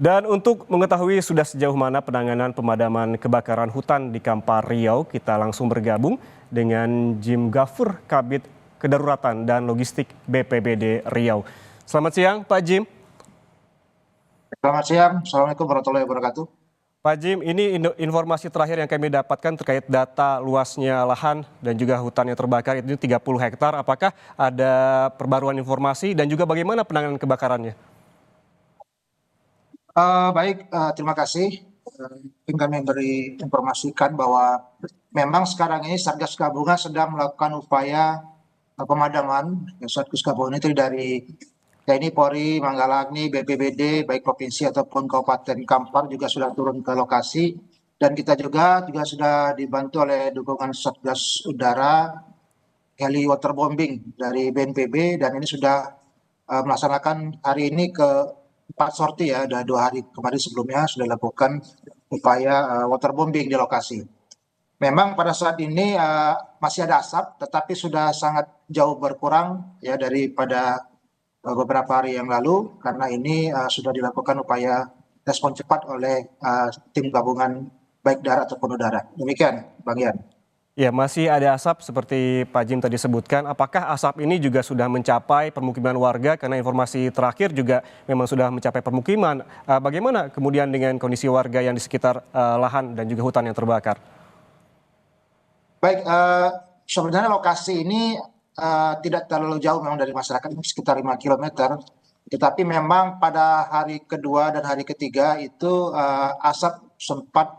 Dan untuk mengetahui sudah sejauh mana penanganan pemadaman kebakaran hutan di Kampar Riau, kita langsung bergabung dengan Jim Gafur, Kabid Kedaruratan dan Logistik BPBD Riau. Selamat siang, Pak Jim. Selamat siang, Assalamualaikum warahmatullahi wabarakatuh. Pak Jim, ini informasi terakhir yang kami dapatkan terkait data luasnya lahan dan juga hutan yang terbakar itu 30 hektar. Apakah ada perbaruan informasi dan juga bagaimana penanganan kebakarannya? Terima kasih. Mungkin kami beri informasikan bahwa memang sekarang ini Satgas Gabungan sedang melakukan upaya pemadaman. Satgas Gabungan itu dari TNI, Polri, Manggala Agni, BPBD, baik provinsi ataupun Kabupaten Kampar juga sudah turun ke lokasi. Dan kita juga sudah dibantu oleh dukungan Satgas Udara, heli waterbombing dari BNPB, dan ini sudah melaksanakan hari ini ke 4 sorti ya, ada 2 hari kemarin sebelumnya sudah dilakukan upaya waterbombing di lokasi. Memang pada saat ini masih ada asap, tetapi sudah sangat jauh berkurang ya daripada beberapa hari yang lalu, karena ini sudah dilakukan upaya respon cepat oleh tim gabungan baik darat ataupun udara. Demikian, Bang Ian. Ya, masih ada asap seperti Pak Jim tadi sebutkan. Apakah asap ini juga sudah mencapai permukiman warga? Karena informasi terakhir juga memang sudah mencapai permukiman. Bagaimana kemudian dengan kondisi warga yang di sekitar lahan dan juga hutan yang terbakar? Baik, sebenarnya lokasi ini tidak terlalu jauh memang dari masyarakat, sekitar 5 km. Tetapi memang pada hari kedua dan hari ketiga itu asap sempat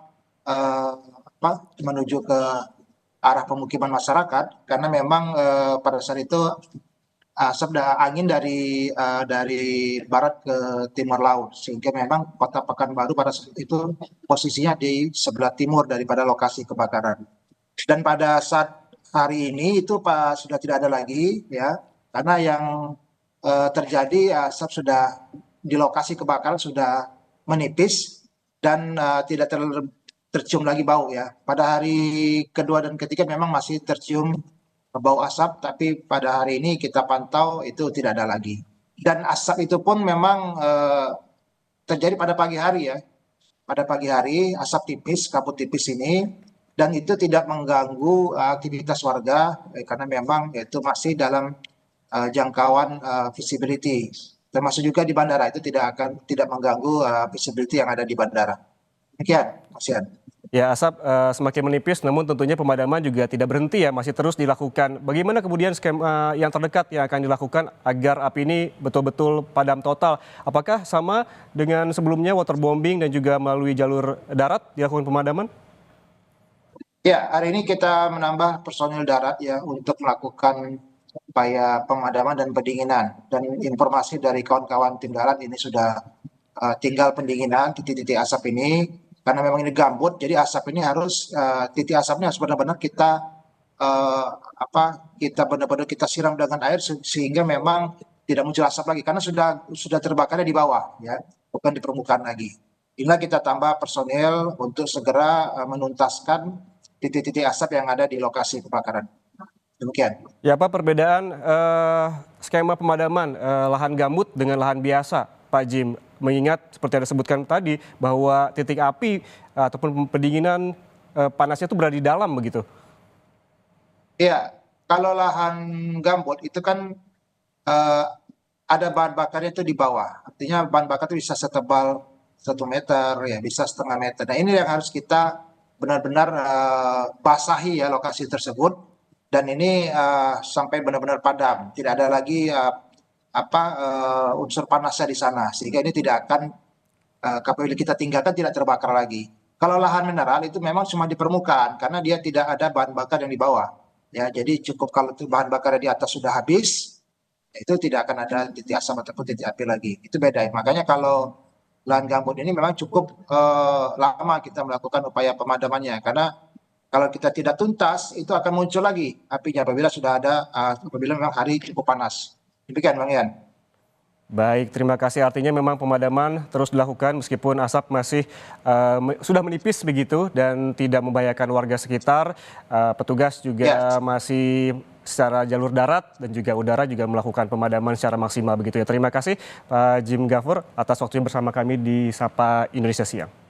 menuju ke arah pemukiman masyarakat, karena memang pada saat itu asap angin dari barat ke timur laut, sehingga memang kota Pekanbaru pada saat itu posisinya di sebelah timur daripada lokasi kebakaran. Dan pada saat hari ini itu sudah tidak ada lagi ya, karena yang terjadi asap sudah di lokasi kebakaran sudah menipis dan tidak tercium lagi bau ya. Pada hari kedua dan ketiga memang masih tercium bau asap, tapi pada hari ini kita pantau itu tidak ada lagi. Dan asap itu pun memang terjadi pada pagi hari ya. Pada pagi hari asap tipis, kabut tipis ini, dan itu tidak mengganggu aktivitas warga karena memang itu masih dalam jangkauan visibility. Termasuk juga di bandara itu tidak mengganggu visibility yang ada di bandara. Demikian, Mas Ian. Ya, asap semakin menipis, namun tentunya pemadaman juga tidak berhenti ya, masih terus dilakukan. Bagaimana kemudian skema yang terdekat yang akan dilakukan agar api ini betul-betul padam total? Apakah sama dengan sebelumnya waterbombing dan juga melalui jalur darat dilakukan pemadaman? Ya, hari ini kita menambah personil darat ya untuk melakukan upaya pemadaman dan pendinginan. Dan informasi dari kawan-kawan tim darat ini sudah tinggal pendinginan titik-titik asap ini. Karena memang ini gambut, jadi asap ini harus titik asapnya harus benar-benar kita benar-benar kita siram dengan air sehingga memang tidak muncul asap lagi, karena sudah terbakarnya di bawah ya, bukan di permukaan lagi. Inilah kita tambah personil untuk segera menuntaskan titik-titik asap yang ada di lokasi kebakaran. Demikian. Ya, apa perbedaan skema pemadaman lahan gambut dengan lahan biasa, Pak Jim? Mengingat seperti yang disebutkan tadi bahwa titik api ataupun pendinginan panasnya itu berada di dalam begitu. Iya, kalau lahan gambut itu kan ada bahan bakarnya itu di bawah. Artinya bahan bakar itu bisa setebal 1 meter, ya bisa setengah meter. Nah ini yang harus kita benar-benar basahi ya lokasi tersebut. Dan ini sampai benar-benar padam. Tidak ada lagi unsur panasnya di sana, sehingga ini tidak akan apabila kita tinggalkan tidak terbakar lagi. Kalau lahan mineral itu memang cuma di permukaan karena dia tidak ada bahan bakar yang di bawah ya, jadi cukup kalau bahan bakar di atas sudah habis itu tidak akan ada titik asap ataupun titik api lagi, itu beda. Makanya kalau lahan gambut ini memang cukup lama kita melakukan upaya pemadamannya, karena kalau kita tidak tuntas itu akan muncul lagi apinya apabila memang hari cukup panas. Demikian, Bang Ian. Baik, terima kasih. Artinya memang pemadaman terus dilakukan meskipun asap masih sudah menipis begitu dan tidak membahayakan warga sekitar. Petugas juga masih secara jalur darat dan juga udara juga melakukan pemadaman secara maksimal begitu ya. Terima kasih Pak Jim Gafur atas waktunya bersama kami di Sapa Indonesia Siang.